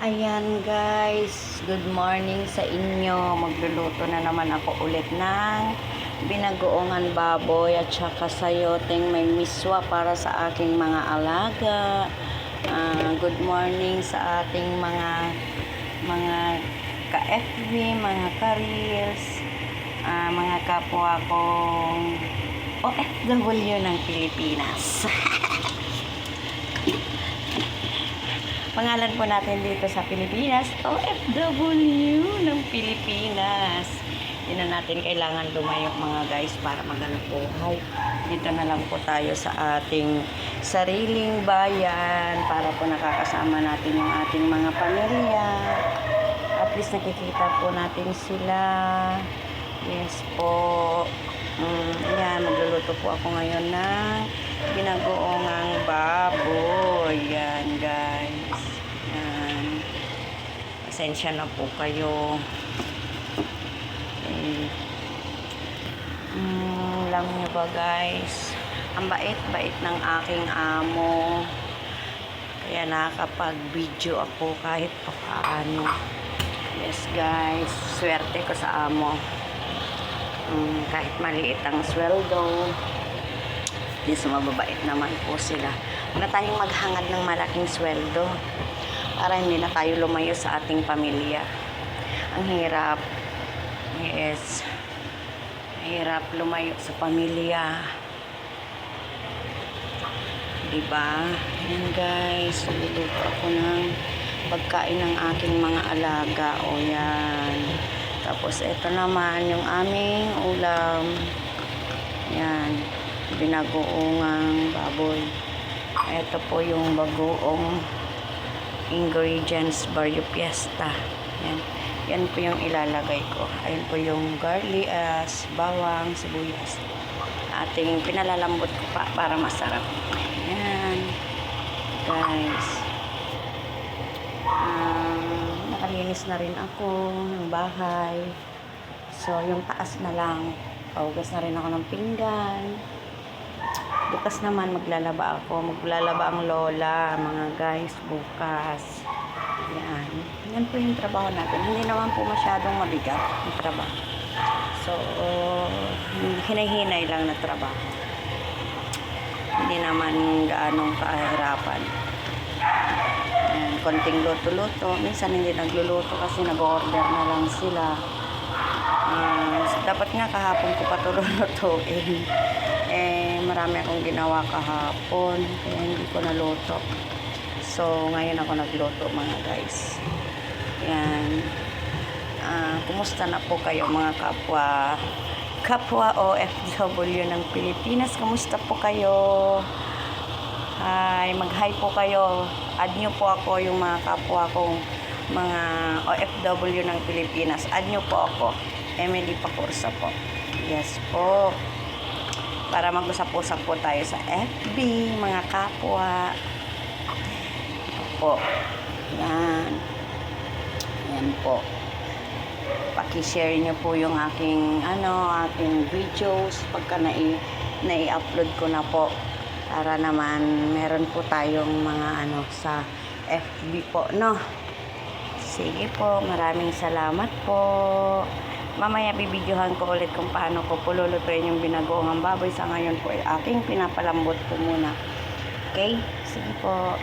Ayan guys, good morning sa inyo. Magluluto na naman ako ulit ng binagoongan baboy at saka sayoteng may miswa para sa aking mga alaga. Good morning sa ating mga ka-FB, mga ka-reels, mga kapwa kong OFW ng Pilipinas. Pangalan po natin dito sa Pilipinas, OFW ng Pilipinas. Hindi na natin kailangan lumayo mga guys para maghanap buhay. Dito na lang po tayo sa ating sariling bayan para po nakakasama natin yung ating mga pamilya. At least nakikita po natin sila. Yes po. Yan, magluluto po ako ngayon ng binagoongang baboy. Yan guys. Yan. Pasensya na po kayo. Okay. Alam nyo ba guys, ang bait-bait ng aking amo. Kaya nakakapag-video ako kahit paano. Yes guys, swerte ko sa amo. Kahit maliit ang sweldo, yes, mababait naman po sila. Huwag na tayong maghangad ng malaking sweldo para hindi na tayo lumayo sa ating pamilya. Ang hirap. Yes. Hirap lumayo sa pamilya. Diba? Yan guys, luluto ako ng pagkain ng aking mga alaga. O yan. Tapos ito naman yung aming ulam. Yan. Binagoongang baboy. Ito po yung bagoong ingredients Barrio Fiesta. Yan. Yan po yung ilalagay ko. Ayun po yung garlic, bawang, sibuyas. Ating pinalalambot ko pa para masarap. Yan. Guys. Nakalinis na rin ako ng bahay. So, yung taas na lang. Paugas na rin ako ng pinggan. Bukas naman maglalaba ako. Maglalaba ang lola, mga guys, bukas. Yan. Yan po yung trabaho natin. Hindi naman po masyadong mabigat yung trabaho. So, hinahinay lang na trabaho. Hindi naman gaanong kahirapan. Yan. Konting luto-luto. Minsan hindi nagluluto kasi nag-order na lang sila. Dapat nga kahapon ko pa ito lulutuin. Marami akong ginawa kahapon. Kaya hindi ko naluto. So, ngayon ako nagluto mga guys. Yan. Kumusta na po kayo mga kapwa OFW ng Pilipinas? Kumusta po kayo? Hi, mag-hi po kayo. Add nyo po ako yung mga kapwa kong mga OFW ng Pilipinas. Add nyo po ako. Emily Pacursa po. Yes po. Para mag-usap-usap po tayo sa FB, mga kapwa. Po. Yan. Yan po. Paki-share nyo po yung aking videos pagka nai-upload ko na po. Para naman meron po tayong mga sa FB po, no? Sige po, maraming salamat po. Mamaya bibidyohan ko ulit kung paano ko pululutuin yung binagoongang baboy. Sa ngayon po ay aking pinapalambot ko muna. Okay? Sige po.